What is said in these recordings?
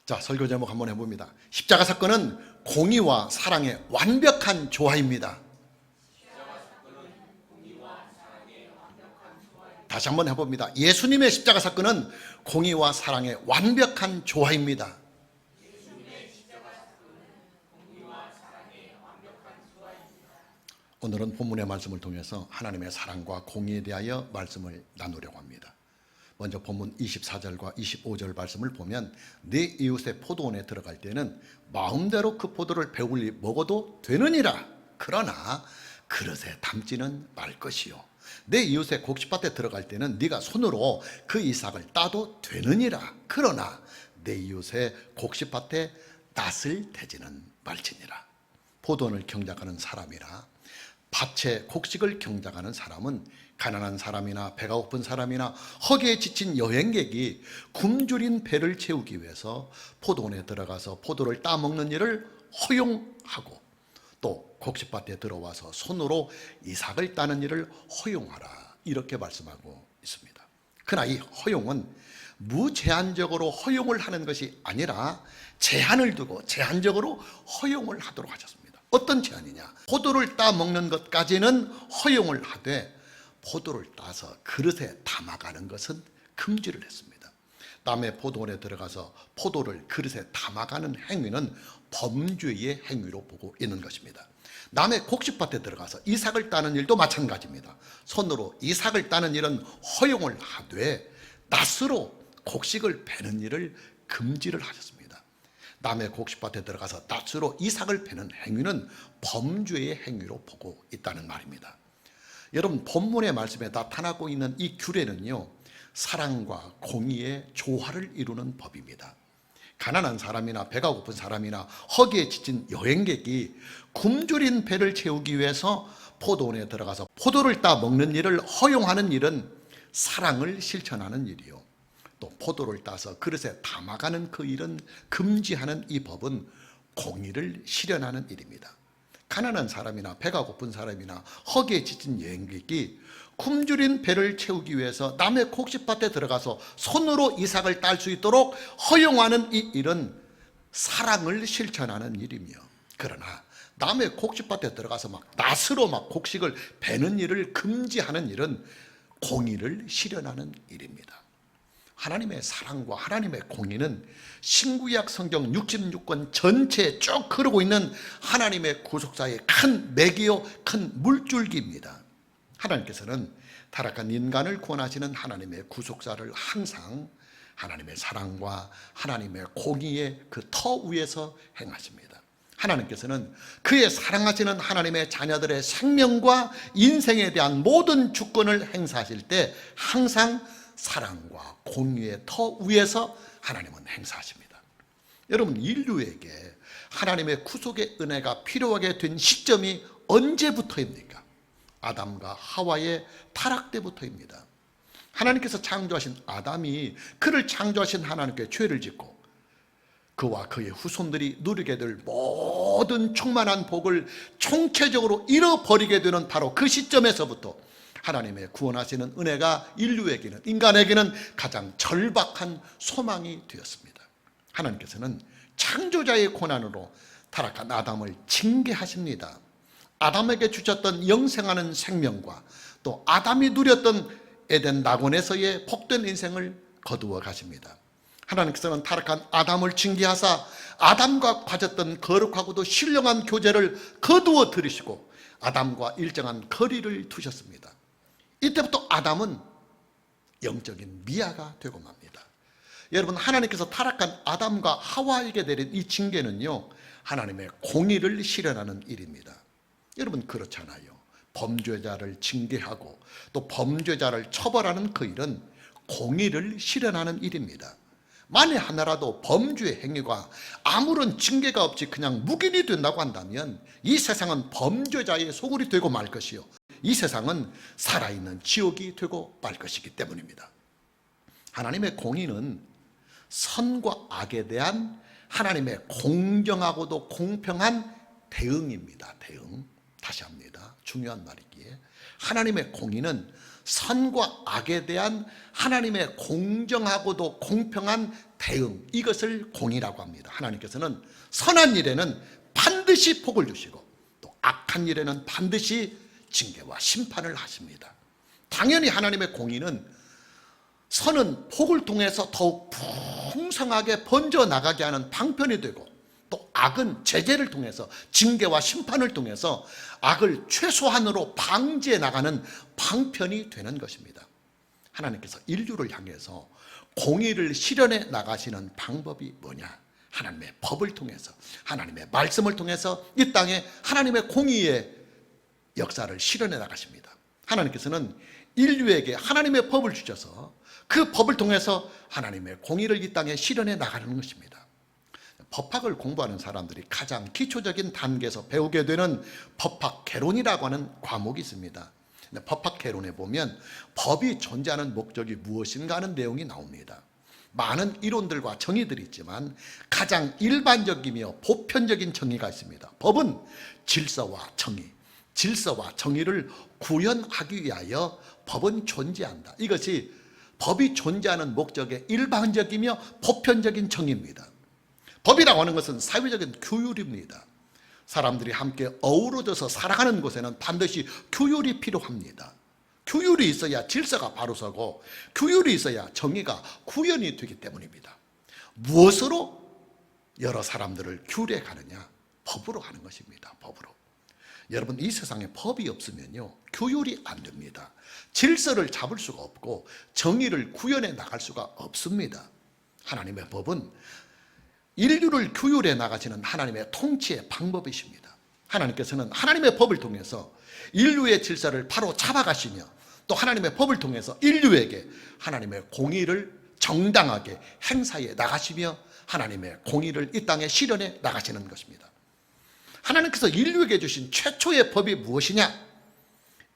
자, 설교 제목 한번 해봅니다. 십자가 사건은 공의와 사랑의 완벽한 조화입니다. 다시 한번 해봅니다. 예수님의 십자가 사건은 공의와 사랑의 완벽한 조화입니다. 오늘은 본문의 말씀을 통해서 하나님의 사랑과 공의에 대하여 말씀을 나누려고 합니다. 먼저 본문 24절과 25절 말씀을 보면 네 이웃의 포도원에 들어갈 때는 마음대로 그 포도를 배불리 먹어도 되느니라. 그러나 그릇에 담지는 말 것이요. 내 이웃의 곡식밭에 들어갈 때는 네가 손으로 그 이삭을 따도 되느니라. 그러나 내 이웃의 곡식밭에 낫을 대지는 말지니라. 포도원을 경작하는 사람이라 밭의 곡식을 경작하는 사람은 가난한 사람이나 배가 고픈 사람이나 허기에 지친 여행객이 굶주린 배를 채우기 위해서 포도원에 들어가서 포도를 따먹는 일을 허용하고 또 곡식밭에 들어와서 손으로 이삭을 따는 일을 허용하라, 이렇게 말씀하고 있습니다. 그러나 이 허용은 무제한적으로 허용을 하는 것이 아니라 제한을 두고 제한적으로 허용을 하도록 하셨습니다. 어떤 제한이냐? 포도를 따먹는 것까지는 허용을 하되 포도를 따서 그릇에 담아가는 것은 금지를 했습니다. 남의 포도원에 들어가서 포도를 그릇에 담아가는 행위는 범죄의 행위로 보고 있는 것입니다. 남의 곡식밭에 들어가서 이삭을 따는 일도 마찬가지입니다. 손으로 이삭을 따는 일은 허용을 하되 낫으로 곡식을 베는 일을 금지를 하셨습니다. 남의 곡식밭에 들어가서 낫으로 이삭을 베는 행위는 범죄의 행위로 보고 있다는 말입니다. 여러분, 본문의 말씀에 나타나고 있는 이 규례는요, 사랑과 공의의 조화를 이루는 법입니다. 가난한 사람이나 배가 고픈 사람이나 허기에 지친 여행객이 굶주린 배를 채우기 위해서 포도원에 들어가서 포도를 따 먹는 일을 허용하는 일은 사랑을 실천하는 일이요, 또 포도를 따서 그릇에 담아가는 그 일은 금지하는 이 법은 공의를 실현하는 일입니다. 가난한 사람이나 배가 고픈 사람이나 허기에 지친 여행객이 굶주린 배를 채우기 위해서 남의 곡식밭에 들어가서 손으로 이삭을 딸 수 있도록 허용하는 이 일은 사랑을 실천하는 일이며, 그러나 남의 곡식밭에 들어가서 막 낫으로 막 곡식을 베는 일을 금지하는 일은 공의를 실현하는 일입니다. 하나님의 사랑과 하나님의 공의는 신구약 성경 66권 전체에 쭉 흐르고 있는 하나님의 구속사의 큰 맥이요, 큰 물줄기입니다. 하나님께서는 타락한 인간을 구원하시는 하나님의 구속사를 항상 하나님의 사랑과 하나님의 공의의 그 터 위에서 행하십니다. 하나님께서는 그의 사랑하시는 하나님의 자녀들의 생명과 인생에 대한 모든 주권을 행사하실 때 항상 사랑과 공의의 터 위에서 하나님은 행사하십니다. 여러분, 인류에게 하나님의 구속의 은혜가 필요하게 된 시점이 언제부터입니까? 아담과 하와의 타락 때부터입니다. 하나님께서 창조하신 아담이 그를 창조하신 하나님께 죄를 짓고 그와 그의 후손들이 누리게 될 모든 충만한 복을 총체적으로 잃어버리게 되는 바로 그 시점에서부터 하나님의 구원하시는 은혜가 인류에게는, 인간에게는 가장 절박한 소망이 되었습니다. 하나님께서는 창조자의 고난으로 타락한 아담을 징계하십니다. 아담에게 주셨던 영생하는 생명과 또 아담이 누렸던 에덴 낙원에서의 복된 인생을 거두어 가십니다. 하나님께서는 타락한 아담을 징계하사 아담과 가졌던 거룩하고도 신령한 교제를 거두어 들이시고 아담과 일정한 거리를 두셨습니다. 이때부터 아담은 영적인 미아가 되고 맙니다. 여러분, 하나님께서 타락한 아담과 하와에게 내린 이 징계는요, 하나님의 공의를 실현하는 일입니다. 여러분, 그렇잖아요. 범죄자를 징계하고 또 범죄자를 처벌하는 그 일은 공의를 실현하는 일입니다. 만에 하나라도 범죄 행위가 아무런 징계가 없이 그냥 묵인이 된다고 한다면 이 세상은 범죄자의 소굴이 되고 말 것이요, 이 세상은 살아있는 지옥이 되고 말 것이기 때문입니다. 하나님의 공의는 선과 악에 대한 하나님의 공정하고도 공평한 대응입니다. 대응. 다시 합니다. 중요한 말이기에 하나님의 공의는 선과 악에 대한 하나님의 공정하고도 공평한 대응, 이것을 공의라고 합니다. 하나님께서는 선한 일에는 반드시 복을 주시고 또 악한 일에는 반드시 징계와 심판을 하십니다. 당연히 하나님의 공의는 선은 복을 통해서 더욱 풍성하게 번져나가게 하는 방편이 되고, 또 악은 제재를 통해서 징계와 심판을 통해서 악을 최소한으로 방지해 나가는 방편이 되는 것입니다. 하나님께서 인류를 향해서 공의를 실현해 나가시는 방법이 뭐냐? 하나님의 법을 통해서, 하나님의 말씀을 통해서 이 땅에 하나님의 공의의 역사를 실현해 나가십니다. 하나님께서는 인류에게 하나님의 법을 주셔서 그 법을 통해서 하나님의 공의를 이 땅에 실현해 나가는 것입니다. 법학을 공부하는 사람들이 가장 기초적인 단계에서 배우게 되는 법학 개론이라고 하는 과목이 있습니다. 법학 개론에 보면 법이 존재하는 목적이 무엇인가 하는 내용이 나옵니다. 많은 이론들과 정의들이 있지만 가장 일반적이며 보편적인 정의가 있습니다. 법은 질서와 정의, 질서와 정의를 구현하기 위하여 법은 존재한다. 이것이 법이 존재하는 목적의 일반적이며 보편적인 정의입니다. 법이라고 하는 것은 사회적인 규율입니다. 사람들이 함께 어우러져서 살아가는 곳에는 반드시 규율이 필요합니다. 규율이 있어야 질서가 바로 서고, 규율이 있어야 정의가 구현이 되기 때문입니다. 무엇으로 여러 사람들을 규율해 가느냐? 법으로 하는 것입니다. 법으로. 여러분, 이 세상에 법이 없으면요, 규율이 안 됩니다. 질서를 잡을 수가 없고 정의를 구현해 나갈 수가 없습니다. 하나님의 법은 인류를 규율해 나가시는 하나님의 통치의 방법이십니다. 하나님께서는 하나님의 법을 통해서 인류의 질서를 바로 잡아가시며, 또 하나님의 법을 통해서 인류에게 하나님의 공의를 정당하게 행사해 나가시며 하나님의 공의를 이 땅에 실현해 나가시는 것입니다. 하나님께서 인류에게 주신 최초의 법이 무엇이냐?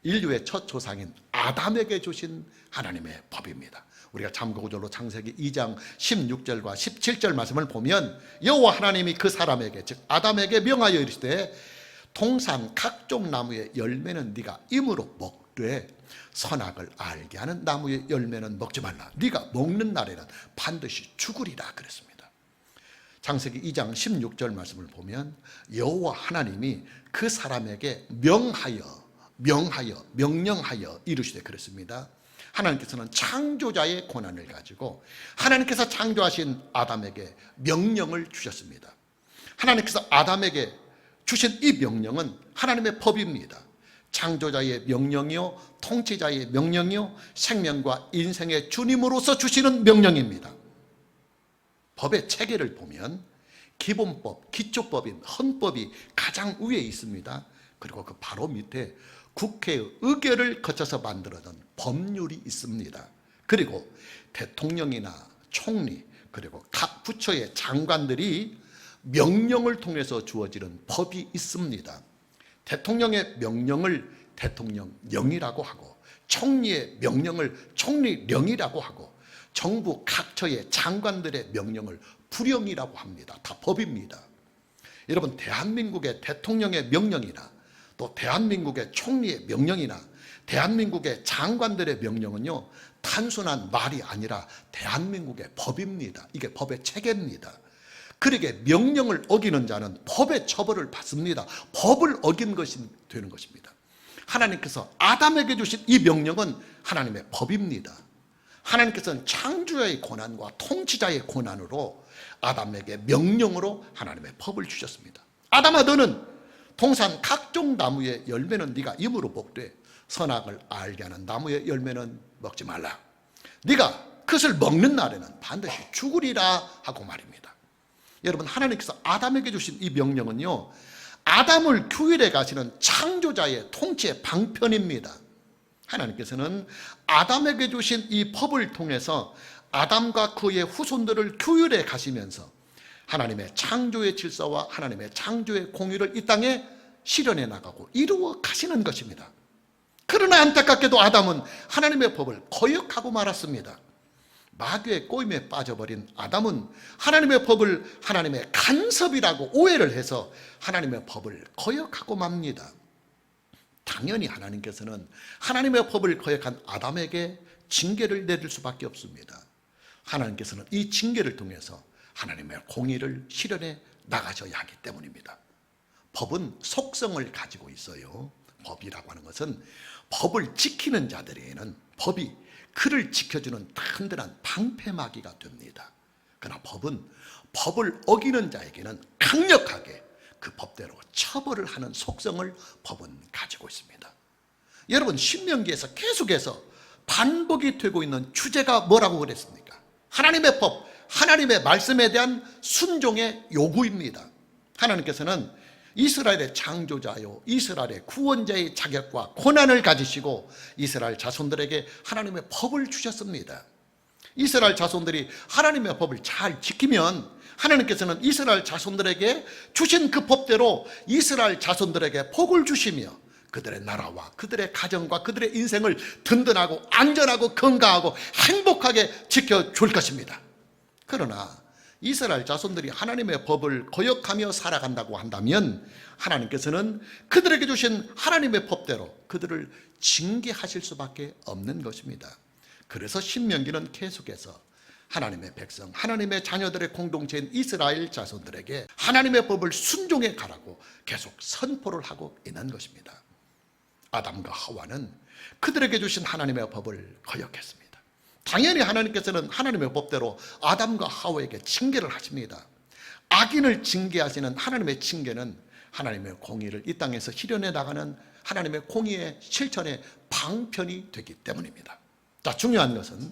인류의 첫 조상인 아담에게 주신 하나님의 법입니다. 우리가 참고구절로 창세기 2장 16절과 17절 말씀을 보면, 여호와 하나님이 그 사람에게, 즉 아담에게 명하여 이르시되 동산 각종 나무의 열매는 네가 임으로 먹되 선악을 알게 하는 나무의 열매는 먹지 말라. 네가 먹는 날에는 반드시 죽으리라 그랬습니다. 창세기 2장 16절 말씀을 보면 여호와 하나님이 그 사람에게 명령하여 이르시되 그랬습니다. 하나님께서는 창조자의 권한을 가지고 하나님께서 창조하신 아담에게 명령을 주셨습니다. 하나님께서 아담에게 주신 이 명령은 하나님의 법입니다. 창조자의 명령이요, 통치자의 명령이요, 생명과 인생의 주님으로서 주시는 명령입니다. 법의 체계를 보면 기본법, 기초법인 헌법이 가장 위에 있습니다. 그리고 그 바로 밑에 국회의 의결을 거쳐서 만들어진 법률이 있습니다. 그리고 대통령이나 총리, 그리고 각 부처의 장관들이 명령을 통해서 주어지는 법이 있습니다. 대통령의 명령을 대통령령이라고 하고, 총리의 명령을 총리령이라고 하고, 정부 각처의 장관들의 명령을 부령이라고 합니다. 다 법입니다. 여러분, 대한민국의 대통령의 명령이나 또 대한민국의 총리의 명령이나 대한민국의 장관들의 명령은요, 단순한 말이 아니라 대한민국의 법입니다. 이게 법의 체계입니다. 그러게 명령을 어기는 자는 법의 처벌을 받습니다. 법을 어긴 것이 되는 것입니다. 하나님께서 아담에게 주신 이 명령은 하나님의 법입니다. 하나님께서는 창조자의 권한과 통치자의 권한으로 아담에게 명령으로 하나님의 법을 주셨습니다. 아담아, 너는 동산 각종 나무의 열매는 네가 임으로 먹되 선악을 알게 하는 나무의 열매는 먹지 말라. 네가 그것을 먹는 날에는 반드시 죽으리라 하고 말입니다. 여러분, 하나님께서 아담에게 주신 이 명령은요, 아담을 규율해 가시는 창조자의 통치의 방편입니다. 하나님께서는 아담에게 주신 이 법을 통해서 아담과 그의 후손들을 규율해 가시면서 하나님의 창조의 질서와 하나님의 창조의 공의를 이 땅에 실현해 나가고 이루어 가시는 것입니다. 그러나 안타깝게도 아담은 하나님의 법을 거역하고 말았습니다. 마귀의 꼬임에 빠져버린 아담은 하나님의 법을 하나님의 간섭이라고 오해를 해서 하나님의 법을 거역하고 맙니다. 당연히 하나님께서는 하나님의 법을 거역한 아담에게 징계를 내릴 수밖에 없습니다. 하나님께서는 이 징계를 통해서 하나님의 공의를 실현해 나가셔야 하기 때문입니다. 법은 속성을 가지고 있어요. 법이라고 하는 것은 법을 지키는 자들에게는 법이 그를 지켜주는 든든한 방패막이가 됩니다. 그러나 법은 법을 어기는 자에게는 강력하게 그 법대로 처벌을 하는 속성을 법은 가지고 있습니다. 여러분, 신명기에서 계속해서 반복이 되고 있는 주제가 뭐라고 그랬습니까? 하나님의 법, 하나님의 말씀에 대한 순종의 요구입니다. 하나님께서는 이스라엘의 창조자요, 이스라엘의 구원자의 자격과 권한을 가지시고 이스라엘 자손들에게 하나님의 법을 주셨습니다. 이스라엘 자손들이 하나님의 법을 잘 지키면 하나님께서는 이스라엘 자손들에게 주신 그 법대로 이스라엘 자손들에게 복을 주시며 그들의 나라와 그들의 가정과 그들의 인생을 든든하고 안전하고 건강하고 행복하게 지켜줄 것입니다. 그러나 이스라엘 자손들이 하나님의 법을 거역하며 살아간다고 한다면 하나님께서는 그들에게 주신 하나님의 법대로 그들을 징계하실 수밖에 없는 것입니다. 그래서 신명기는 계속해서 하나님의 백성, 하나님의 자녀들의 공동체인 이스라엘 자손들에게 하나님의 법을 순종해 가라고 계속 선포를 하고 있는 것입니다. 아담과 하와는 그들에게 주신 하나님의 법을 거역했습니다. 당연히 하나님께서는 하나님의 법대로 아담과 하와에게 징계를 하십니다. 악인을 징계하시는 하나님의 징계는 하나님의 공의를 이 땅에서 실현해 나가는 하나님의 공의의 실천의 방편이 되기 때문입니다. 자, 중요한 것은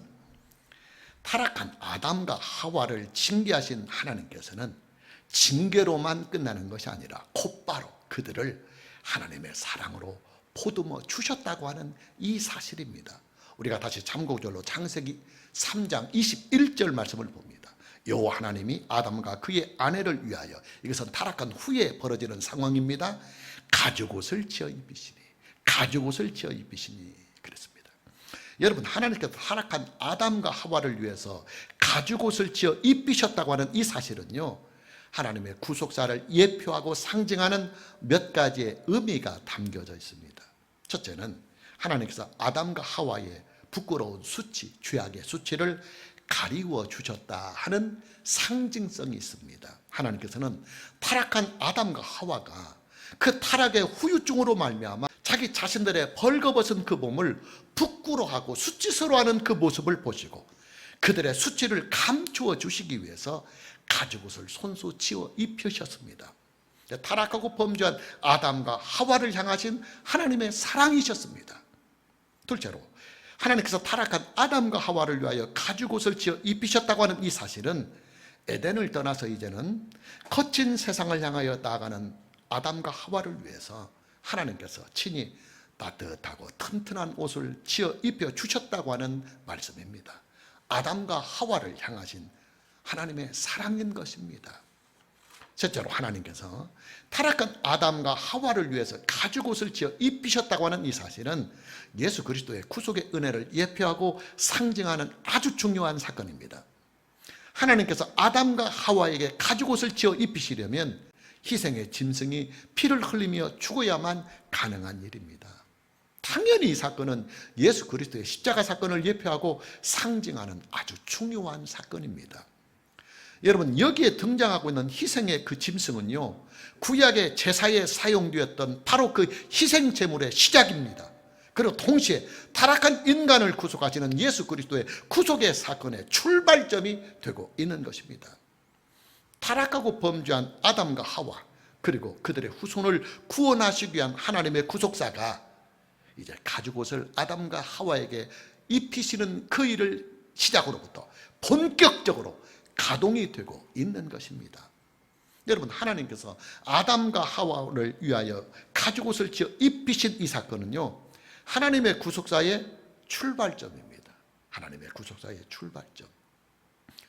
타락한 아담과 하와를 징계하신 하나님께서는 징계로만 끝나는 것이 아니라 곧바로 그들을 하나님의 사랑으로 보듬어 주셨다고 하는 이 사실입니다. 우리가 다시 참고절로 창세기 3장 21절 말씀을 봅니다. 여호와 하나님이 아담과 그의 아내를 위하여, 이것은 타락한 후에 벌어지는 상황입니다, 가죽옷을 지어 입히시니, 가죽옷을 지어 입히시니 그랬습니다. 여러분, 하나님께서 타락한 아담과 하와를 위해서 가죽옷을 지어 입히셨다고 하는 이 사실은요, 하나님의 구속사를 예표하고 상징하는 몇 가지의 의미가 담겨져 있습니다. 첫째는 하나님께서 아담과 하와의 부끄러운 수치, 죄악의 수치를 가리워 주셨다 하는 상징성이 있습니다. 하나님께서는 타락한 아담과 하와가 그 타락의 후유증으로 말미암아 자기 자신들의 벌거벗은 그 몸을 부끄러워하고 수치스러워하는 그 모습을 보시고 그들의 수치를 감추어 주시기 위해서 가죽옷을 손수 지어 입히셨습니다. 타락하고 범죄한 아담과 하와를 향하신 하나님의 사랑이셨습니다. 둘째로, 하나님께서 타락한 아담과 하와를 위하여 가죽옷을 지어 입히셨다고 하는 이 사실은 에덴을 떠나서 이제는 거친 세상을 향하여 나아가는 아담과 하와를 위해서 하나님께서 친히 따뜻하고 튼튼한 옷을 지어 입혀 주셨다고 하는 말씀입니다. 아담과 하와를 향하신 하나님의 사랑인 것입니다. 셋째로, 하나님께서 타락한 아담과 하와를 위해서 가죽옷을 지어 입히셨다고 하는 이 사실은 예수 그리스도의 구속의 은혜를 예표하고 상징하는 아주 중요한 사건입니다. 하나님께서 아담과 하와에게 가죽옷을 지어 입히시려면 희생의 짐승이 피를 흘리며 죽어야만 가능한 일입니다. 당연히 이 사건은 예수 그리스도의 십자가 사건을 예표하고 상징하는 아주 중요한 사건입니다. 여러분, 여기에 등장하고 있는 희생의 그 짐승은요, 구약의 제사에 사용되었던 바로 그 희생 제물의 시작입니다. 그리고 동시에 타락한 인간을 구속하시는 예수 그리스도의 구속의 사건의 출발점이 되고 있는 것입니다. 타락하고 범죄한 아담과 하와, 그리고 그들의 후손을 구원하시기 위한 하나님의 구속사가 이제 가죽옷을 아담과 하와에게 입히시는 그 일을 시작으로부터 본격적으로 가동이 되고 있는 것입니다. 여러분, 하나님께서 아담과 하와를 위하여 가죽옷을 지어 입히신 이 사건은요, 하나님의 구속사의 출발점입니다. 하나님의 구속사의 출발점.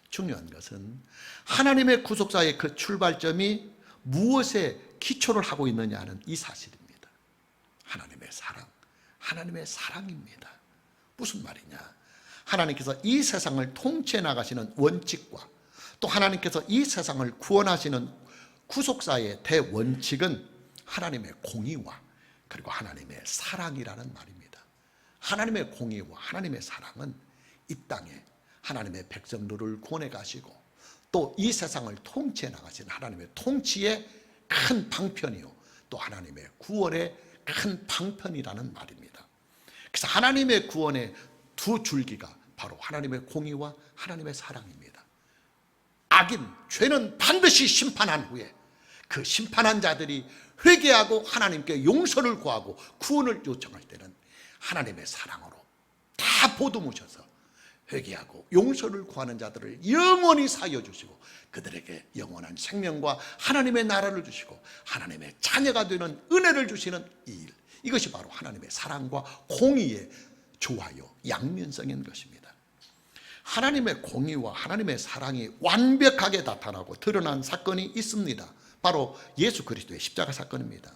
중요한 것은 하나님의 구속사의 그 출발점이 무엇에 기초를 하고 있느냐는 이 사실입니다. 하나님의 사랑, 하나님의 사랑입니다. 무슨 말이냐? 하나님께서 이 세상을 통치해 나가시는 원칙과 또 하나님께서 이 세상을 구원하시는 구속사의 대원칙은 하나님의 공의와 그리고 하나님의 사랑이라는 말입니다. 하나님의 공의와 하나님의 사랑은 이 땅에 하나님의 백성들을 구원해 가시고 또 이 세상을 통치해 나가신 하나님의 통치의 큰 방편이요, 또 하나님의 구원의 큰 방편이라는 말입니다. 그래서 하나님의 구원의 두 줄기가 바로 하나님의 공의와 하나님의 사랑입니다. 악인, 죄는 반드시 심판한 후에 그 심판한 자들이 회개하고 하나님께 용서를 구하고 구원을 요청할 때는 하나님의 사랑으로 다 보듬으셔서 회개하고 용서를 구하는 자들을 영원히 사여 주시고 그들에게 영원한 생명과 하나님의 나라를 주시고 하나님의 자녀가 되는 은혜를 주시는 이 일, 이것이 바로 하나님의 사랑과 공의의 조화요 양면성인 것입니다. 하나님의 공의와 하나님의 사랑이 완벽하게 나타나고 드러난 사건이 있습니다. 바로 예수 그리스도의 십자가 사건입니다.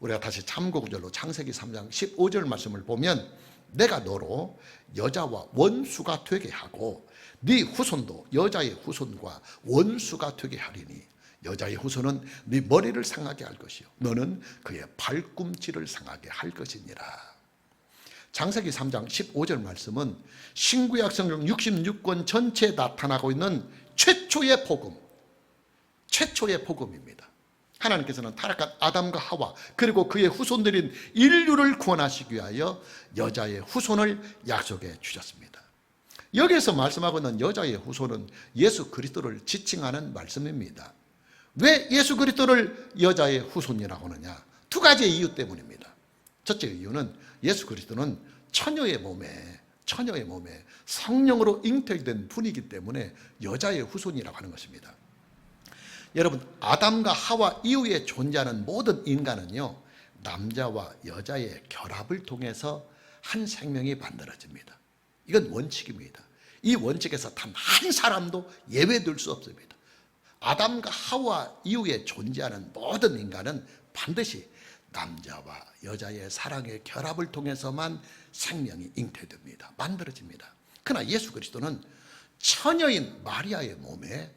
우리가 다시 참고구절로 창세기 3장 15절 말씀을 보면 내가 너로 여자와 원수가 되게 하고 네 후손도 여자의 후손과 원수가 되게 하리니 여자의 후손은 네 머리를 상하게 할 것이요 너는 그의 발꿈치를 상하게 할 것이니라. 창세기 3장 15절 말씀은 신구약 성경 66권 전체에 나타나고 있는 최초의 복음입니다. 하나님께서는 타락한 아담과 하와 그리고 그의 후손들인 인류를 구원하시기 위하여 여자의 후손을 약속해 주셨습니다. 여기에서 말씀하고 있는 여자의 후손은 예수 그리스도를 지칭하는 말씀입니다. 왜 예수 그리스도를 여자의 후손이라고 하느냐? 두 가지의 이유 때문입니다. 첫째 이유는 예수 그리스도는 처녀의 몸에 성령으로 잉태된 분이기 때문에 여자의 후손이라고 하는 것입니다. 여러분, 아담과 하와 이후에 존재하는 모든 인간은요, 남자와 여자의 결합을 통해서 한 생명이 만들어집니다. 이건 원칙입니다. 이 원칙에서 단 한 사람도 예외될 수 없습니다. 아담과 하와 이후에 존재하는 모든 인간은 반드시 남자와 여자의 사랑의 결합을 통해서만 생명이 잉태됩니다. 만들어집니다. 그러나 예수 그리스도는 처녀인 마리아의 몸에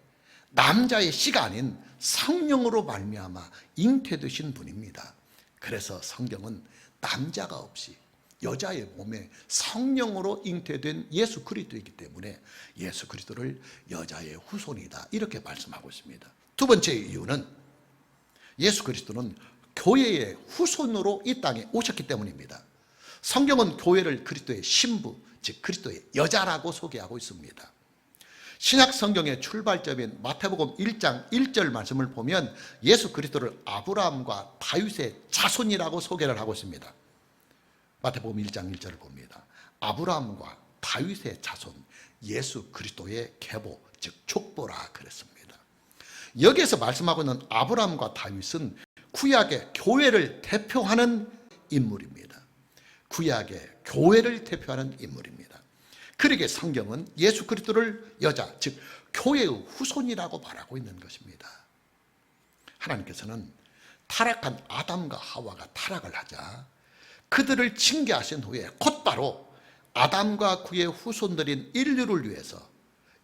남자의 씨가 아닌 성령으로 말미암아 잉태되신 분입니다. 그래서 성경은 남자가 없이 여자의 몸에 성령으로 잉태된 예수 그리스도이기 때문에 예수 그리스도를 여자의 후손이다 이렇게 말씀하고 있습니다. 두 번째 이유는 예수 그리스도는 교회의 후손으로 이 땅에 오셨기 때문입니다. 성경은 교회를 그리스도의 신부, 즉 그리스도의 여자라고 소개하고 있습니다. 신약 성경의 출발점인 마태복음 1장 1절 말씀을 보면 예수 그리스도를 아브라함과 다윗의 자손이라고 소개를 하고 있습니다. 마태복음 1장 1절을 봅니다. 아브라함과 다윗의 자손, 예수 그리스도의 계보, 즉 족보라 그랬습니다. 여기에서 말씀하고 있는 아브라함과 다윗은 구약의 교회를 대표하는 인물입니다. 구약의 교회를 대표하는 인물입니다. 그러기에 성경은 예수 그리스도를 여자, 즉 교회의 후손이라고 말하고 있는 것입니다. 하나님께서는 타락한 아담과 하와가 타락을 하자 그들을 징계하신 후에 곧바로 아담과 그의 후손들인 인류를 위해서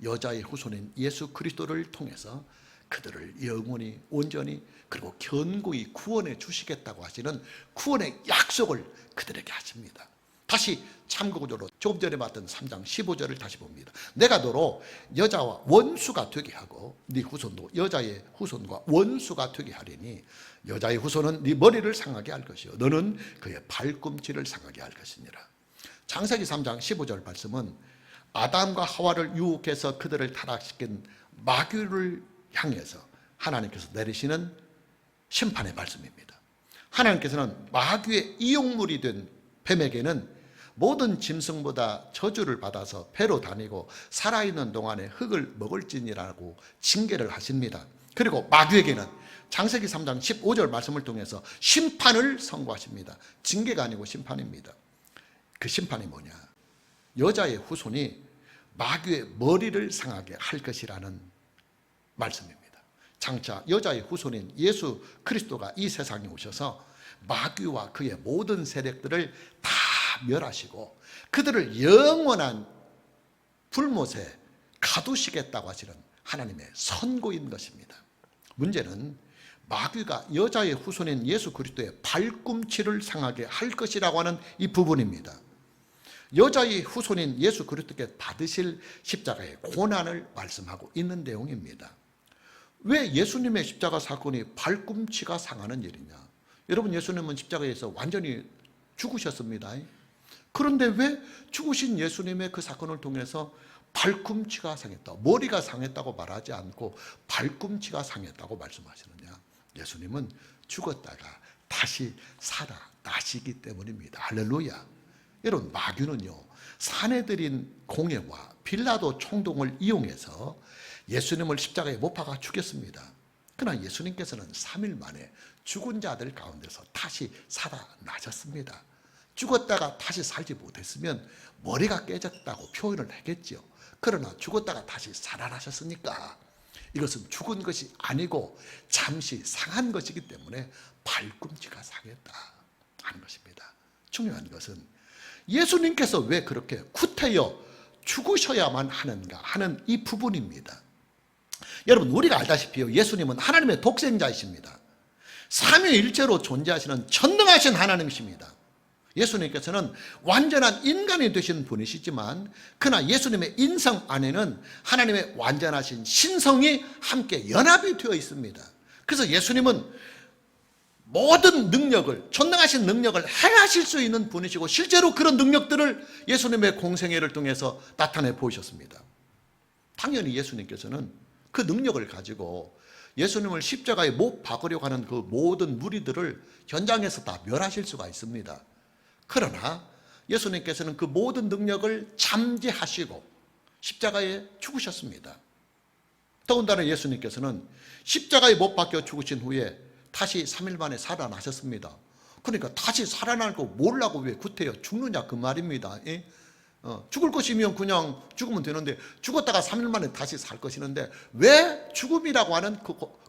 여자의 후손인 예수 그리스도를 통해서 그들을 영원히 온전히 그리고 견고히 구원해 주시겠다고 하시는 구원의 약속을 그들에게 하십니다. 다시 참고구절로 조금 전에 봤던 3장 15절을 다시 봅니다. 내가 너로 여자와 원수가 되게 하고 네 후손도 여자의 후손과 원수가 되게 하리니 여자의 후손은 네 머리를 상하게 할 것이요 너는 그의 발꿈치를 상하게 할 것이니라. 창세기 3장 15절 말씀은 아담과 하와를 유혹해서 그들을 타락시킨 마귀를 향해서 하나님께서 내리시는 심판의 말씀입니다. 하나님께서는 마귀의 이용물이 된 뱀에게는 모든 짐승보다 저주를 받아서 배로 다니고 살아있는 동안에 흙을 먹을지니라고 징계를 하십니다. 그리고 마귀에게는 창세기 3장 15절 말씀을 통해서 심판을 선고하십니다. 징계가 아니고 심판입니다. 그 심판이 뭐냐? 여자의 후손이 마귀의 머리를 상하게 할 것이라는 말씀입니다. 장차 여자의 후손인 예수 그리스도가 이 세상에 오셔서 마귀와 그의 모든 세력들을 다 멸하시고 그들을 영원한 불못에 가두시겠다고 하시는 하나님의 선고인 것입니다. 문제는 마귀가 여자의 후손인 예수 그리스도의 발꿈치를 상하게 할 것이라고 하는 이 부분입니다. 여자의 후손인 예수 그리스도께 받으실 십자가의 고난을 말씀하고 있는 내용입니다. 왜 예수님의 십자가 사건이 발꿈치가 상하는 일이냐? 여러분, 예수님은 십자가에서 완전히 죽으셨습니다. 그런데 왜 죽으신 예수님의 그 사건을 통해서 발꿈치가 상했다, 머리가 상했다고 말하지 않고 발꿈치가 상했다고 말씀하시느냐? 예수님은 죽었다가 다시 살아나시기 때문입니다. 할렐루야. 여러분, 마귀는요, 사내들인 공회와 빌라도 총독을 이용해서 예수님을 십자가에 못 박아 죽였습니다. 그러나 예수님께서는 3일 만에 죽은 자들 가운데서 다시 살아나셨습니다. 죽었다가 다시 살지 못했으면 머리가 깨졌다고 표현을 하겠죠. 그러나 죽었다가 다시 살아나셨으니까 이것은 죽은 것이 아니고 잠시 상한 것이기 때문에 발꿈치가 상했다 하는 것입니다. 중요한 것은 예수님께서 왜 그렇게 구태여 죽으셔야만 하는가 하는 이 부분입니다. 여러분, 우리가 알다시피 예수님은 하나님의 독생자이십니다. 삼위일체로 존재하시는 전능하신 하나님이십니다. 예수님께서는 완전한 인간이 되신 분이시지만 그러나 예수님의 인성 안에는 하나님의 완전하신 신성이 함께 연합이 되어 있습니다. 그래서 예수님은 모든 능력을, 전능하신 능력을 행하실 수 있는 분이시고 실제로 그런 능력들을 예수님의 공생애를 통해서 나타내 보이셨습니다. 당연히 예수님께서는 그 능력을 가지고 예수님을 십자가에 못 박으려고 하는 그 모든 무리들을 현장에서 다 멸하실 수가 있습니다. 그러나 예수님께서는 그 모든 능력을 잠재하시고 십자가에 죽으셨습니다. 더군다나 예수님께서는 십자가에 못 박혀 죽으신 후에 다시 3일 만에 살아나셨습니다. 그러니까 다시 살아나고 뭐라고 왜 구태여 죽느냐 그 말입니다. 죽을 것이면 그냥 죽으면 되는데 죽었다가 3일 만에 다시 살 것이는데 왜 죽음이라고 하는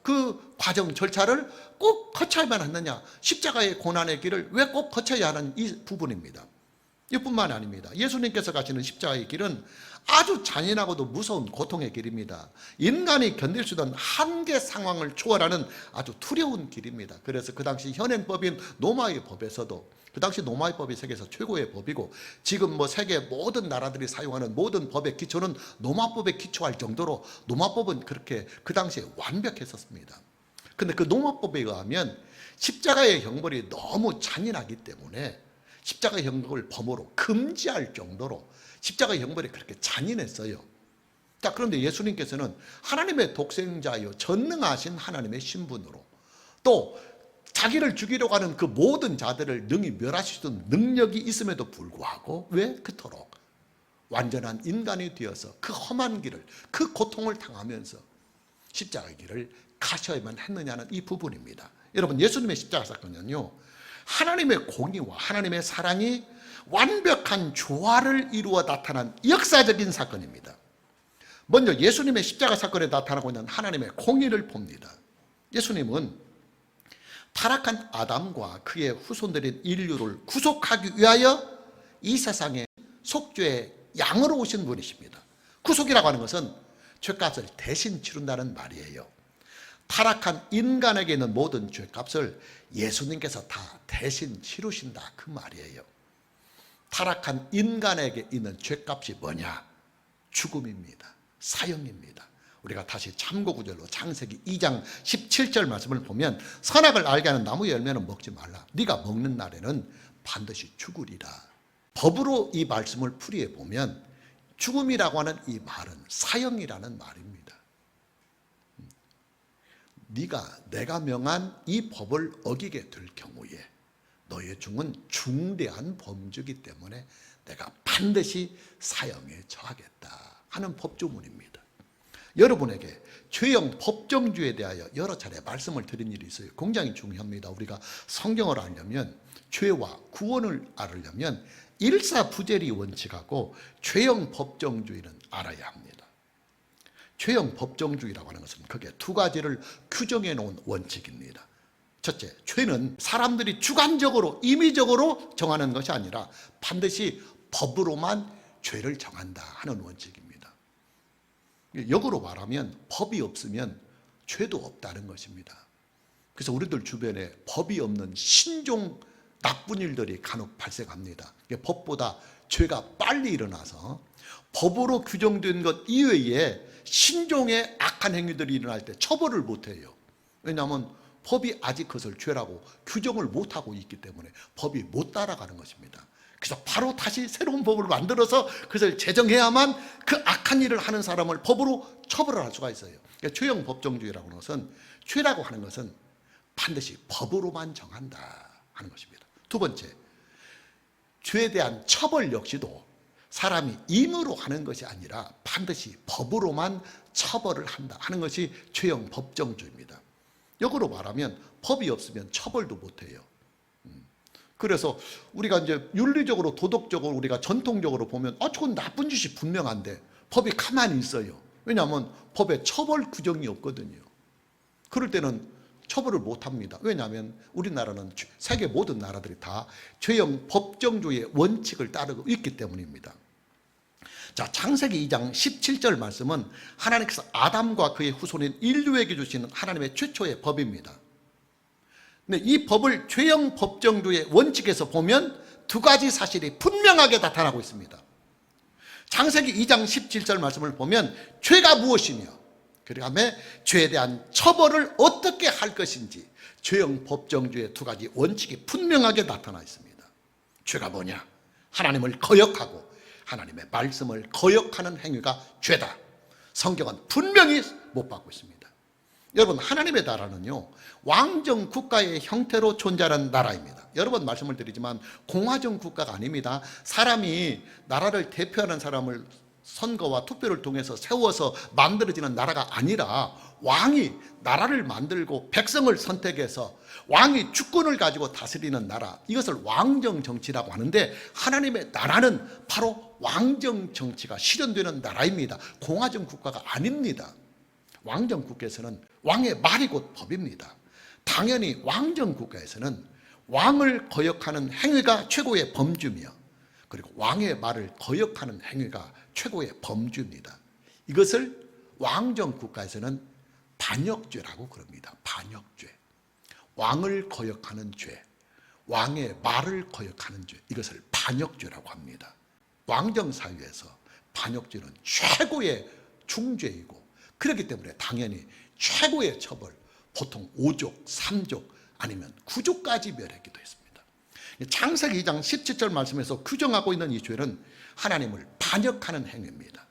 그 과정 절차를 꼭 거쳐야만 하느냐, 십자가의 고난의 길을 왜 꼭 거쳐야 하는 이 부분입니다. 이뿐만 아닙니다. 예수님께서 가시는 십자가의 길은 아주 잔인하고도 무서운 고통의 길입니다. 인간이 견딜 수 있는 한계 상황을 초월하는 아주 두려운 길입니다. 그래서 그 당시 현행법인 노마의 법에서도, 그 당시 노마의 법이 세계에서 최고의 법이고 지금 세계 모든 나라들이 사용하는 모든 법의 기초는 노마법에 기초할 정도로 노마법은 그렇게 그 당시에 완벽했었습니다. 근데 그 노마법에 의하면 십자가의 형벌이 너무 잔인하기 때문에 십자가의 형벌을 범으로 금지할 정도로 십자가의 형벌이 그렇게 잔인했어요. 자, 그런데 예수님께서는 하나님의 독생자요 전능하신 하나님의 신분으로 또 자기를 죽이려고 하는 그 모든 자들을 능히 멸하실 수 있는 능력이 있음에도 불구하고 왜 그토록 완전한 인간이 되어서 그 험한 길을, 그 고통을 당하면서 십자가의 길을 가셔야만 했느냐는 이 부분입니다. 여러분, 예수님의 십자가 사건은요, 하나님의 공의와 하나님의 사랑이 완벽한 조화를 이루어 나타난 역사적인 사건입니다. 먼저 예수님의 십자가 사건에 나타나고 있는 하나님의 공의를 봅니다. 예수님은 타락한 아담과 그의 후손들인 인류를 구속하기 위하여 이 세상에 속죄의 양으로 오신 분이십니다. 구속이라고 하는 것은 죄값을 대신 치른다는 말이에요. 타락한 인간에게 있는 모든 죄값을 예수님께서 다 대신 치르신다 그 말이에요. 타락한 인간에게 있는 죄값이 뭐냐? 죽음입니다. 사형입니다. 우리가 다시 참고구절로 창세기 2장 17절 말씀을 보면 선악을 알게 하는 나무 열매는 먹지 말라. 네가 먹는 날에는 반드시 죽으리라. 법으로 이 말씀을 풀이해 보면 죽음이라고 하는 이 말은 사형이라는 말입니다. 내가 명한 이 법을 어기게 될 경우에 너의 죽은 중대한 범죄이기 때문에 내가 반드시 사형에 처하겠다 하는 법조문입니다. 여러분에게 죄형 법정주의에 대하여 여러 차례 말씀을 드린 일이 있어요. 굉장히 중요합니다. 우리가 성경을 알려면, 죄와 구원을 알으려면 일사부재리 원칙하고 죄형 법정주의는 알아야 합니다. 죄형 법정주의라고 하는 것은 그게 두 가지를 규정해 놓은 원칙입니다. 첫째, 죄는 사람들이 주관적으로 임의적으로 정하는 것이 아니라 반드시 법으로만 죄를 정한다 하는 원칙입니다. 역으로 말하면 법이 없으면 죄도 없다는 것입니다. 그래서 우리들 주변에 법이 없는 신종 나쁜 일들이 간혹 발생합니다. 법보다 죄가 빨리 일어나서 법으로 규정된 것 이외에 신종의 악한 행위들이 일어날 때 처벌을 못해요. 왜냐하면 법이 아직 그것을 죄라고 규정을 못하고 있기 때문에 법이 못 따라가는 것입니다. 그래서 바로 다시 새로운 법을 만들어서 그것을 제정해야만 그 악한 일을 하는 사람을 법으로 처벌을 할 수가 있어요. 그러니까 죄형 법정주의라고 하는 것은, 죄라고 하는 것은 반드시 법으로만 정한다 하는 것입니다. 두 번째, 죄에 대한 처벌 역시도 사람이 임의로 하는 것이 아니라 반드시 법으로만 처벌을 한다 하는 것이 죄형 법정주의입니다. 역으로 말하면 법이 없으면 처벌도 못해요. 그래서 우리가 이제 윤리적으로, 도덕적으로 우리가 전통적으로 보면 저건 나쁜 짓이 분명한데 법이 가만히 있어요. 왜냐하면 법에 처벌 규정이 없거든요. 그럴 때는 처벌을 못합니다. 왜냐하면 우리나라는 세계 모든 나라들이 다 죄형 법정주의의 원칙을 따르고 있기 때문입니다. 자, 창세기 2장 17절 말씀은 하나님께서 아담과 그의 후손인 인류에게 주시는 하나님의 최초의 법입니다. 근데 이 법을 죄형 법정주의의 원칙에서 보면 두 가지 사실이 분명하게 나타나고 있습니다. 창세기 2장 17절 말씀을 보면 죄가 무엇이며, 그 다음에 죄에 대한 처벌을 어떻게 할 것인지 죄형 법정주의의 두 가지 원칙이 분명하게 나타나 있습니다. 죄가 뭐냐? 하나님을 거역하고 하나님의 말씀을 거역하는 행위가 죄다. 성경은 분명히 못 받고 있습니다. 여러분, 하나님의 나라는요, 왕정 국가의 형태로 존재하는 나라입니다. 여러 번 말씀을 드리지만 공화정 국가가 아닙니다. 사람이 나라를 대표하는 사람을 선거와 투표를 통해서 세워서 만들어지는 나라가 아니라 왕이 나라를 만들고 백성을 선택해서 왕이 주권을 가지고 다스리는 나라, 이것을 왕정 정치라고 하는데, 하나님의 나라는 바로 왕정 정치가 실현되는 나라입니다. 공화정 국가가 아닙니다. 왕정 국가에서는 왕의 말이 곧 법입니다. 당연히 왕정 국가에서는 왕을 거역하는 행위가 최고의 범주며, 그리고 왕의 말을 거역하는 행위가 최고의 범주입니다. 이것을 왕정 국가에서는 반역죄라고 그럽니다. 반역죄. 왕을 거역하는 죄, 왕의 말을 거역하는 죄, 이것을 반역죄라고 합니다. 왕정 사회에서 반역죄는 최고의 중죄이고, 그렇기 때문에 당연히 최고의 처벌, 보통 5족, 3족 아니면 9족까지 멸했기도 했습니다. 창세기 2장 17절 말씀에서 규정하고 있는 이 죄는 하나님을 반역하는 행위입니다.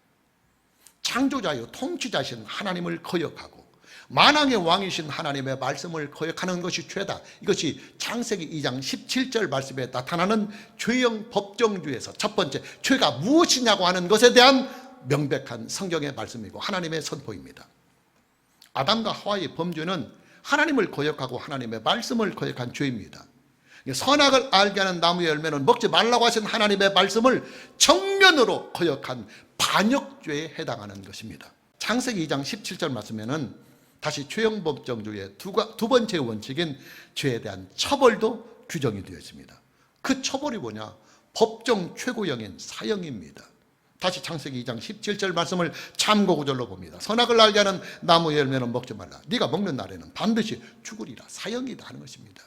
창조자요 통치자신 하나님을 거역하고 만왕의 왕이신 하나님의 말씀을 거역하는 것이 죄다. 이것이 창세기 2장 17절 말씀에 나타나는 죄형 법정주의에서 첫 번째, 죄가 무엇이냐고 하는 것에 대한 명백한 성경의 말씀이고 하나님의 선포입니다. 아담과 하와의 범죄는 하나님을 거역하고 하나님의 말씀을 거역한 죄입니다. 선악을 알게 하는 나무의 열매는 먹지 말라고 하신 하나님의 말씀을 정면으로 거역한 반역죄에 해당하는 것입니다. 창세기 2장 17절 말씀에는 다시 죄형 법정주의의 두 번째 원칙인 죄에 대한 처벌도 규정이 되어 있습니다. 그 처벌이 뭐냐? 법정 최고형인 사형입니다. 다시 창세기 2장 17절 말씀을 참고 구절로 봅니다. 선악을 알게 하는 나무의 열매는 먹지 말라. 네가 먹는 날에는 반드시 죽으리라. 사형이다 하는 것입니다.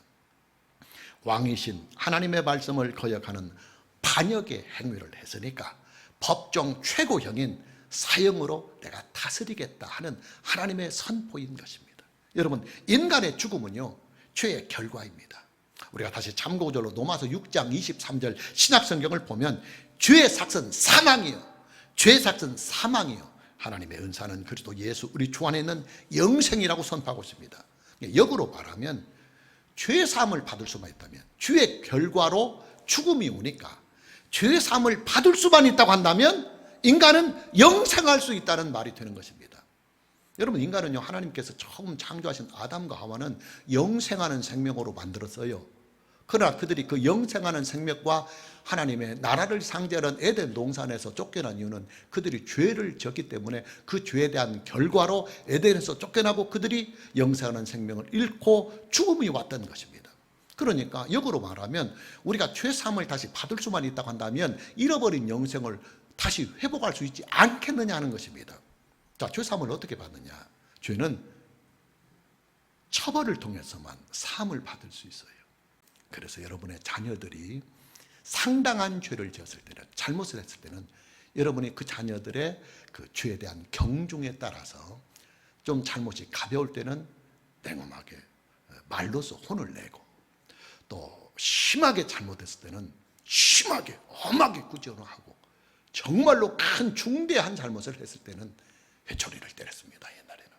왕이신 하나님의 말씀을 거역하는 반역의 행위를 했으니까 법정 최고형인 사형으로 내가 다스리겠다 하는 하나님의 선포인 것입니다. 여러분, 인간의 죽음은요, 죄의 결과입니다. 우리가 다시 참고절로 로마서 6장 23절 신약성경을 보면 죄의 삭은 사망이요, 죄의 삭은 사망이요, 하나님의 은사는 그리스도 예수 우리 주 안에 있는 영생이라고 선포하고 있습니다. 역으로 말하면 죄 사함을 받을 수만 있다면, 죄의 결과로 죽음이 오니까 죄 사함을 받을 수만 있다고 한다면 인간은 영생할 수 있다는 말이 되는 것입니다. 여러분, 인간은요, 하나님께서 처음 창조하신 아담과 하와는 영생하는 생명으로 만들었어요. 그러나 그들이 그 영생하는 생명과 하나님의 나라를 상징하는 에덴 동산에서 쫓겨난 이유는 그들이 죄를 지었기 때문에 그 죄에 대한 결과로 에덴에서 쫓겨나고 그들이 영생하는 생명을 잃고 죽음이 왔던 것입니다. 그러니까 역으로 말하면 우리가 죄 사함을 다시 받을 수만 있다고 한다면 잃어버린 영생을 다시 회복할 수 있지 않겠느냐 하는 것입니다. 자, 죄 사함을 어떻게 받느냐? 죄는 처벌을 통해서만 사함을 받을 수 있어요. 그래서 여러분의 자녀들이 상당한 죄를 지었을 때는, 잘못을 했을 때는 여러분이 그 자녀들의 그 죄에 대한 경중에 따라서 좀 잘못이 가벼울 때는 냉엄하게 말로서 혼을 내고, 또 심하게 잘못했을 때는 심하게 엄하게 구제를 하고, 정말로 큰 중대한 잘못을 했을 때는 회초리를 때렸습니다, 옛날에는.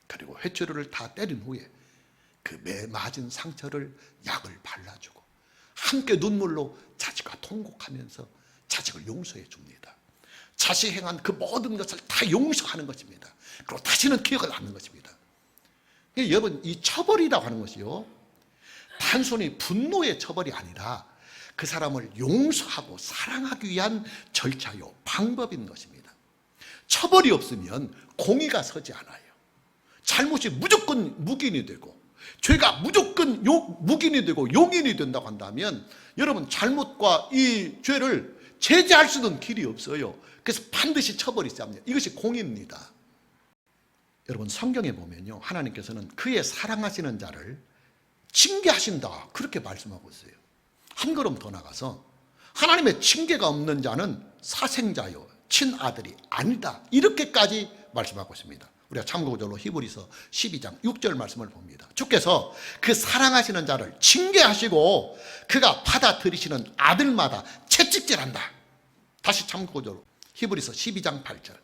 그리고 회초리를 다 때린 후에 그 맞은 상처를 약을 발라주고 함께 눈물로 자식과 통곡하면서 자식을 용서해 줍니다. 자식이 행한 그 모든 것을 다 용서하는 것입니다. 그리고 다시는 기억을 않는 것입니다. 여러분, 이 처벌이라고 하는 것이요, 단순히 분노의 처벌이 아니라 그 사람을 용서하고 사랑하기 위한 절차요, 방법인 것입니다. 처벌이 없으면 공의가 서지 않아요. 잘못이 무조건 묵인이 되고, 죄가 무조건 묵인이 되고 용인이 된다고 한다면 여러분, 잘못과 이 죄를 제재할 수 있는 길이 없어요. 그래서 반드시 처벌이 있어야 합니다. 이것이 공의입니다. 여러분, 성경에 보면요, 하나님께서는 그의 사랑하시는 자를 징계하신다, 그렇게 말씀하고 있어요. 한 걸음 더 나가서 하나님의 징계가 없는 자는 사생자요, 친아들이 아니다, 이렇게까지 말씀하고 있습니다. 우리가 참고적으로 히브리서 12장 6절 말씀을 봅니다. 주께서 그 사랑하시는 자를 징계하시고 그가 받아들이시는 아들마다 채찍질한다. 다시 참고적으로 히브리서 12장 8절.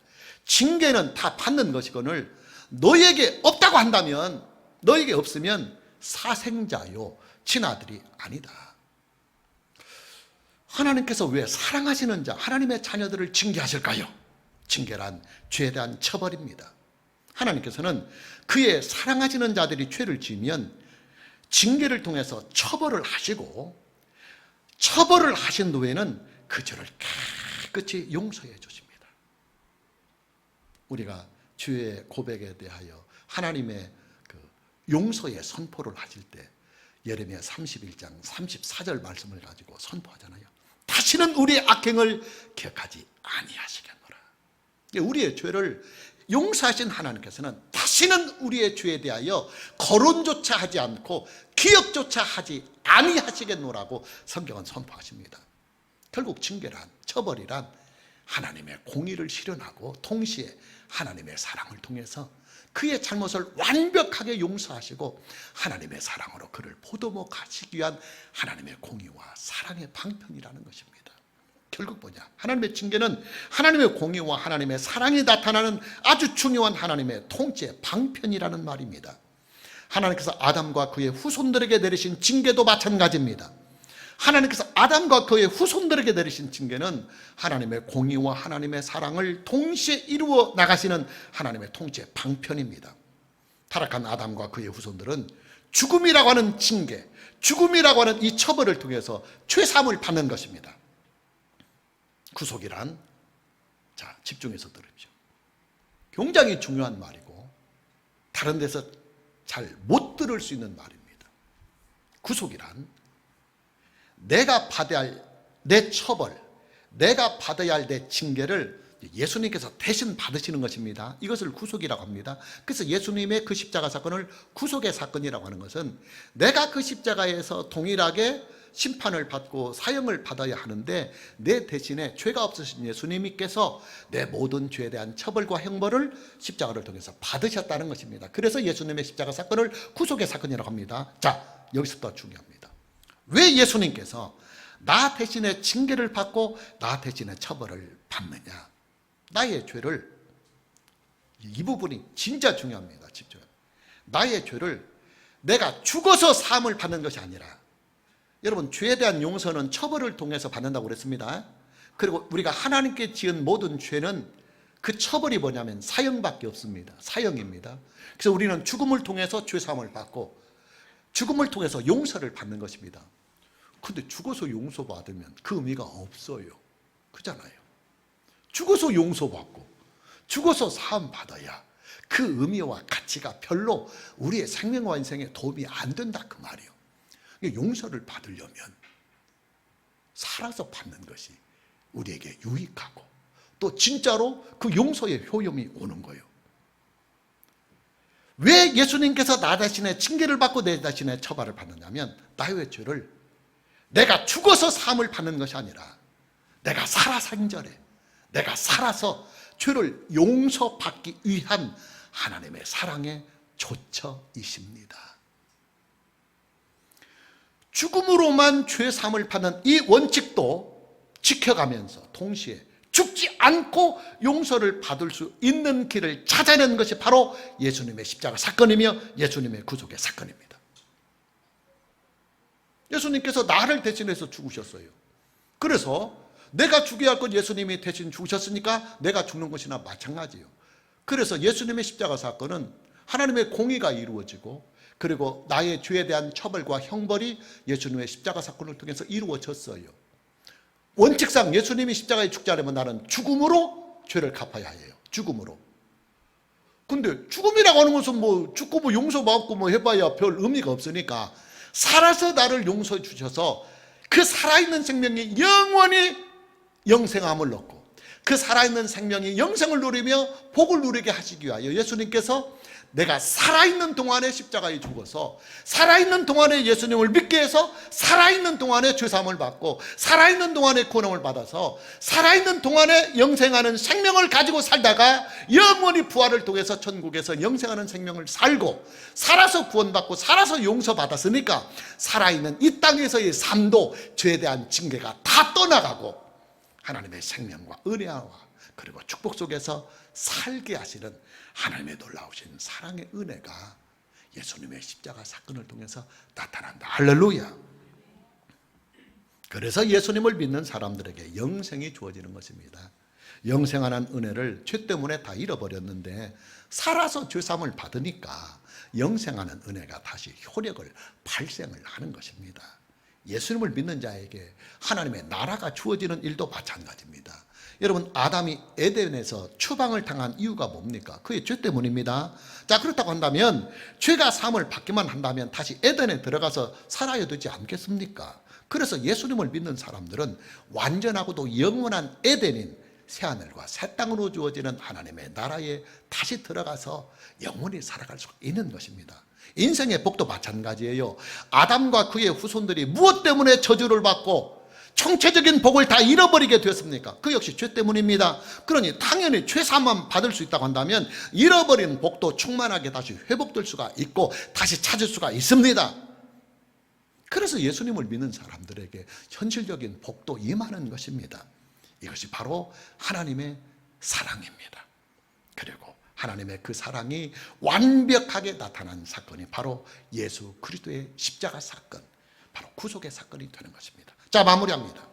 징계는 다 받는 것이거늘 너에게 없다고 한다면, 너에게 없으면 사생자요, 친아들이 아니다. 하나님께서 왜 사랑하시는 자, 하나님의 자녀들을 징계하실까요? 징계란 죄에 대한 처벌입니다. 하나님께서는 그의 사랑하시는 자들이 죄를 지으면 징계를 통해서 처벌을 하시고, 처벌을 하신 후에는 그 죄를 깨끗이 용서해 주십니다. 우리가 죄의 고백에 대하여 하나님의 그 용서의 선포를 하실 때 예레미야 31장 34절 말씀을 가지고 선포하잖아요. 다시는 우리의 악행을 기억하지 아니하시겠노라. 우리의 죄를 용서하신 하나님께서는 다시는 우리의 죄에 대하여 거론조차 하지 않고 기억조차 하지 아니하시겠노라고 성경은 선포하십니다. 결국 징계란, 처벌이란 하나님의 공의를 실현하고 동시에 하나님의 사랑을 통해서 그의 잘못을 완벽하게 용서하시고 하나님의 사랑으로 그를 보듬어가시기 위한 하나님의 공의와 사랑의 방편이라는 것입니다. 결국 뭐냐? 하나님의 징계는 하나님의 공의와 하나님의 사랑이 나타나는 아주 중요한 하나님의 통치의 방편이라는 말입니다. 하나님께서 아담과 그의 후손들에게 내리신 징계도 마찬가지입니다. 하나님께서 아담과 그의 후손들에게 내리신 징계는 하나님의 공의와 하나님의 사랑을 동시에 이루어 나가시는 하나님의 통치의 방편입니다. 타락한 아담과 그의 후손들은 죽음이라고 하는 징계, 죽음이라고 하는 이 처벌을 통해서 죄사함을 받는 것입니다. 구속이란, 자, 집중해서 들으십시오. 굉장히 중요한 말이고 다른 데서 잘 못 들을 수 있는 말입니다. 구속이란 내가 받아야 할 내 처벌, 내가 받아야 할 내 징계를 예수님께서 대신 받으시는 것입니다. 이것을 구속이라고 합니다. 그래서 예수님의 그 십자가 사건을 구속의 사건이라고 하는 것은 내가 그 십자가에서 동일하게 심판을 받고 사형을 받아야 하는데 내 대신에 죄가 없으신 예수님께서 내 모든 죄에 대한 처벌과 형벌을 십자가를 통해서 받으셨다는 것입니다. 그래서 예수님의 십자가 사건을 구속의 사건이라고 합니다. 자, 여기서부터 중요합니다. 왜 예수님께서 나 대신에 징계를 받고 나 대신에 처벌을 받느냐? 나의 죄를, 이 부분이 진짜 중요합니다. 집중. 나의 죄를 내가 죽어서 사함을 받는 것이 아니라, 여러분, 죄에 대한 용서는 처벌을 통해서 받는다고 그랬습니다. 그리고 우리가 하나님께 지은 모든 죄는 그 처벌이 뭐냐면 사형밖에 없습니다. 사형입니다. 그래서 우리는 죽음을 통해서 죄사함을 받고 죽음을 통해서 용서를 받는 것입니다. 근데 죽어서 용서받으면 그 의미가 없어요. 그잖아요. 죽어서 용서받고 죽어서 사함 받아야 그 의미와 가치가 별로 우리의 생명과 인생에 도움이 안 된다, 그 말이에요. 용서를 받으려면 살아서 받는 것이 우리에게 유익하고 또 진짜로 그 용서의 효용이 오는 거예요. 왜 예수님께서 나 대신에 징계를 받고 내 대신에 처벌을 받느냐면 나의 죄를 내가 죽어서 사함을 받는 것이 아니라 내가 살아 생전에 내가 살아서 죄를 용서받기 위한 하나님의 사랑의 조처이십니다. 죽음으로만 죄 사함을 받는 이 원칙도 지켜가면서 동시에 죽지 않고 용서를 받을 수 있는 길을 찾아내는 것이 바로 예수님의 십자가 사건이며 예수님의 구속의 사건입니다. 예수님께서 나를 대신해서 죽으셨어요. 그래서 내가 죽여야 할 것 예수님이 대신 죽으셨으니까 내가 죽는 것이나 마찬가지예요. 그래서 예수님의 십자가 사건은 하나님의 공의가 이루어지고 그리고 나의 죄에 대한 처벌과 형벌이 예수님의 십자가 사건을 통해서 이루어졌어요. 원칙상 예수님이 십자가에 죽지 않으면 나는 죽음으로 죄를 갚아야 해요. 죽음으로. 근데 죽음이라고 하는 것은 뭐 죽고 뭐 용서받고 뭐 해봐야 별 의미가 없으니까 살아서 나를 용서해 주셔서 그 살아있는 생명이 영원히 영생함을 얻고 그 살아있는 생명이 영생을 누리며 복을 누리게 하시기 위하여 예수님께서 내가 살아있는 동안에 십자가에 죽어서 살아있는 동안에 예수님을 믿게 해서 살아있는 동안에 죄사함을 받고 살아있는 동안에 구원을 받아서 살아있는 동안에 영생하는 생명을 가지고 살다가 영원히 부활을 통해서 천국에서 영생하는 생명을 살고 살아서 구원받고 살아서 용서받았으니까 살아있는 이 땅에서의 삶도 죄에 대한 징계가 다 떠나가고 하나님의 생명과 은혜와 그리고 축복 속에서 살게 하시는 하나님의 놀라우신 사랑의 은혜가 예수님의 십자가 사건을 통해서 나타난다. 할렐루야. 그래서 예수님을 믿는 사람들에게 영생이 주어지는 것입니다. 영생하는 은혜를 죄 때문에 다 잃어버렸는데 살아서 죄사함을 받으니까 영생하는 은혜가 다시 효력을 발생을 하는 것입니다. 예수님을 믿는 자에게 하나님의 나라가 주어지는 일도 마찬가지입니다. 여러분, 아담이 에덴에서 추방을 당한 이유가 뭡니까? 그의 죄 때문입니다. 자, 그렇다고 한다면 죄가 사함을 받기만 한다면 다시 에덴에 들어가서 살아야 되지 않겠습니까? 그래서 예수님을 믿는 사람들은 완전하고도 영원한 에덴인 새하늘과 새 땅으로 주어지는 하나님의 나라에 다시 들어가서 영원히 살아갈 수 있는 것입니다. 인생의 복도 마찬가지예요. 아담과 그의 후손들이 무엇 때문에 저주를 받고 총체적인 복을 다 잃어버리게 되었습니까? 그 역시 죄 때문입니다. 그러니 당연히 죄사함만 받을 수 있다고 한다면 잃어버린 복도 충만하게 다시 회복될 수가 있고 다시 찾을 수가 있습니다. 그래서 예수님을 믿는 사람들에게 현실적인 복도 임하는 것입니다. 이것이 바로 하나님의 사랑입니다. 그리고 하나님의 그 사랑이 완벽하게 나타난 사건이 바로 예수 그리스도의 십자가 사건, 바로 구속의 사건이 되는 것입니다. 자, 마무리합니다.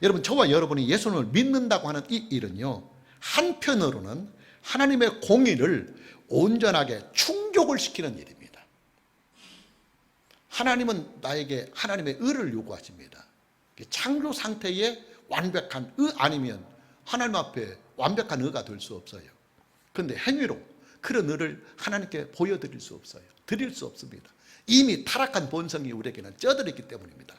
여러분, 저와 여러분이 예수님을 믿는다고 하는 이 일은요, 한편으로는 하나님의 공의를 온전하게 충족을 시키는 일입니다. 하나님은 나에게 하나님의 의를 요구하십니다. 창조 상태의 완벽한 의 아니면 하나님 앞에 완벽한 의가 될 수 없어요. 그런데 행위로 그런 의를 하나님께 보여드릴 수 없어요. 드릴 수 없습니다. 이미 타락한 본성이 우리에게는 쪄들었기 때문입니다.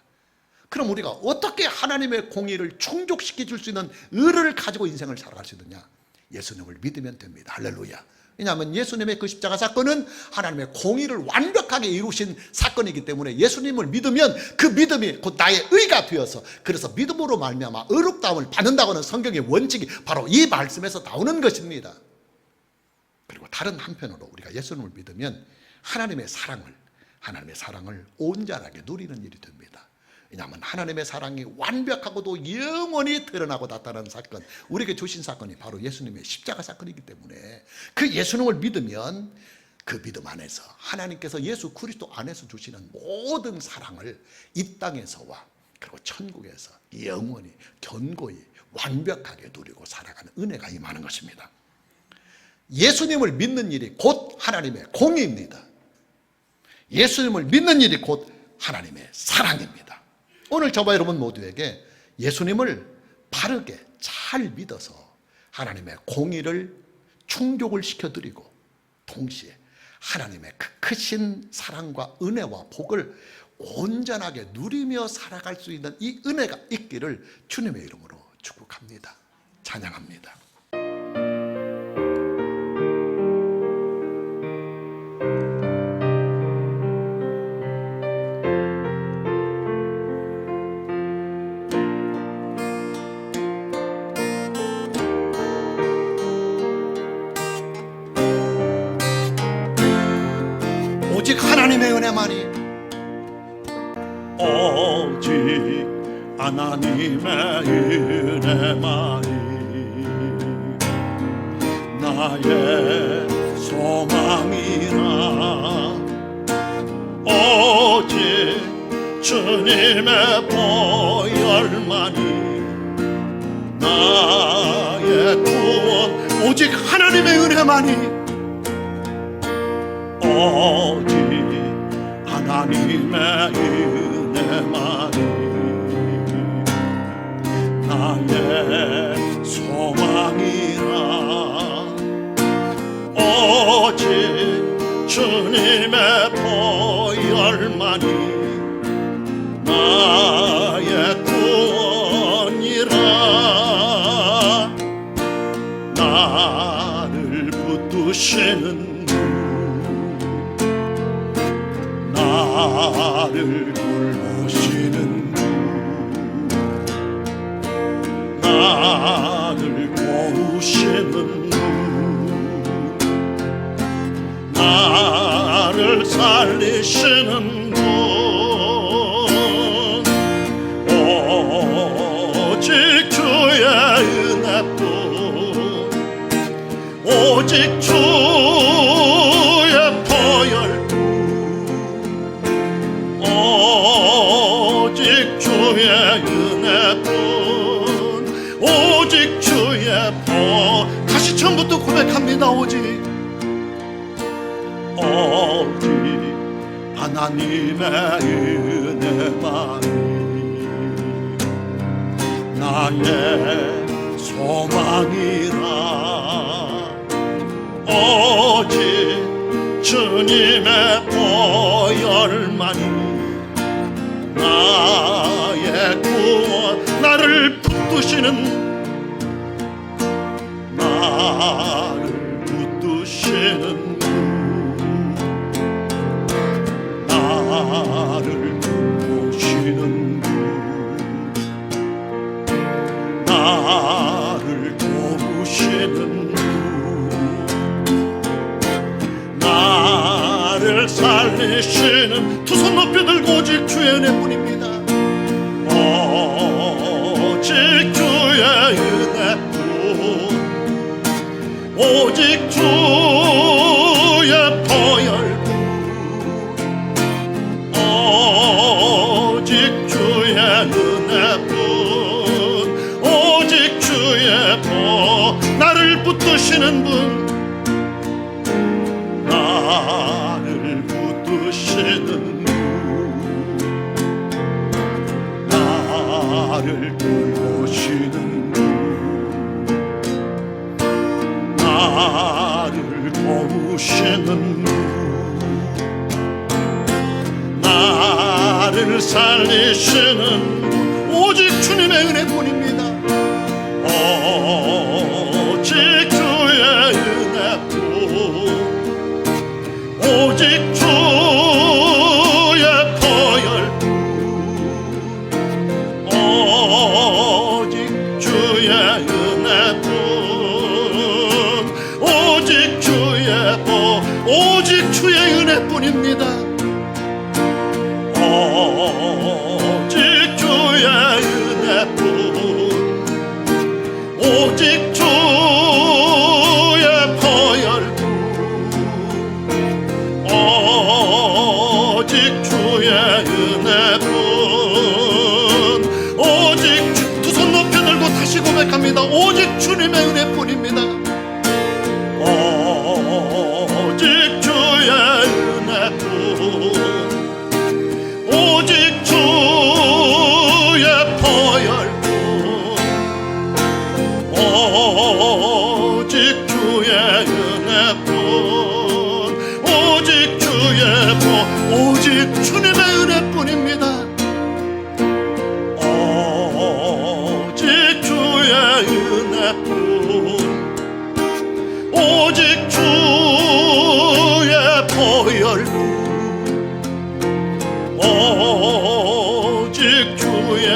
그럼 우리가 어떻게 하나님의 공의를 충족시켜 줄 수 있는 의를 가지고 인생을 살아갈 수 있느냐? 예수님을 믿으면 됩니다. 할렐루야. 왜냐하면 예수님의 그 십자가 사건은 하나님의 공의를 완벽하게 이루신 사건이기 때문에 예수님을 믿으면 그 믿음이 곧 나의 의가 되어서 그래서 믿음으로 말미암아 의롭다함을 받는다고 하는 성경의 원칙이 바로 이 말씀에서 나오는 것입니다. 그리고 다른 한편으로 우리가 예수님을 믿으면 하나님의 사랑을 온전하게 누리는 일이 됩니다. 왜냐하면 하나님의 사랑이 완벽하고도 영원히 드러나고 나타나는 사건, 우리에게 주신 사건이 바로 예수님의 십자가 사건이기 때문에 그 예수님을 믿으면 그 믿음 안에서 하나님께서 예수 그리스도 안에서 주시는 모든 사랑을 이 땅에서와 그리고 천국에서 영원히 견고히 완벽하게 누리고 살아가는 은혜가 임하는 것입니다. 예수님을 믿는 일이 곧 하나님의 공의입니다. 예수님을 믿는 일이 곧 하나님의 사랑입니다. 오늘 저와 여러분 모두에게 예수님을 바르게 잘 믿어서 하나님의 공의를 충족을 시켜드리고 동시에 하나님의 그 크신 사랑과 은혜와 복을 온전하게 누리며 살아갈 수 있는 이 은혜가 있기를 주님의 이름으로 축복합니다. 찬양합니다. 。 주 예수 그리스도의 십자가 사건은 하나님의 공의를 충족시켜 드리고 동시에 하나님의 그 크신 사랑과 은혜와 복을 온전하게 누리며 살아갈 수 있는 이 은혜가 있기를 주님의 이름으로 축복합니다. 찬양합니다. 。 자, 마무리합니다. 여러분, 저와 여러분이 예수님을 믿는다고 하는 이 일은요, 한편으로는 하나님의 공의를 오직 하나님의 은혜만이, 오직 하나님의 은혜만이 나의 소망이라. 오직 주님의 보혈만이 나의 구원. 오직 하나님의 은혜만이, 오직 하나님의 은혜만이 나의 소망이라. 오직 주님의 보혈만이 나의 구원이라. 나를 붙드시는 분, 나를 돌보시는 분, 나를 도우시는 분, 나를 살리시는 분. 오직 주의 은혜뿐, 오직 주의 보혈뿐, 오직 주의 은혜뿐, 오직 주의 다시 처음부터 고백합니다. 오직 하나님의 은혜만이 나의 소망이라. 오직 주님의 보혈만이 나의 구원. 나를 붙드시는, 나를 붙드시는 분, 나를 돌보시는 분, 나를 도우시는 분, 나를 살리시는. 두 손 높이 들고 오직 주의 은혜뿐입니다. 오직 주의 은혜뿐, 오직 주의 보혈뿐, 오직 주의 은혜뿐, 오직 주의 나를 붙드시는 분, 나를 붙드시는 분, 나를 돌보시는 분, 나를 도우시는 분, 나를 살리시는 분. 오직 주님의 은혜뿐입니다. 오직 주의 은혜뿐, 오직 주의 보혈뿐, 오직 주의 은혜뿐, 오직 주의 오직 주의 은혜뿐입니다. 오직 주의 은혜뿐, 오직 주의 보혈뿐, 오직 주의 은혜뿐, 오직 두 손 높여 들고 다시 고백합니다. 오직 주님의 은혜뿐입니다. 오직 주의 은혜뿐, 오직 주의 보혈뿐, 오직 주의 은혜뿐, 오직 주의 오직 주님의 은혜뿐입니다. 오직 주의 은혜뿐, 오직 주의 보혈뿐, 오직 주의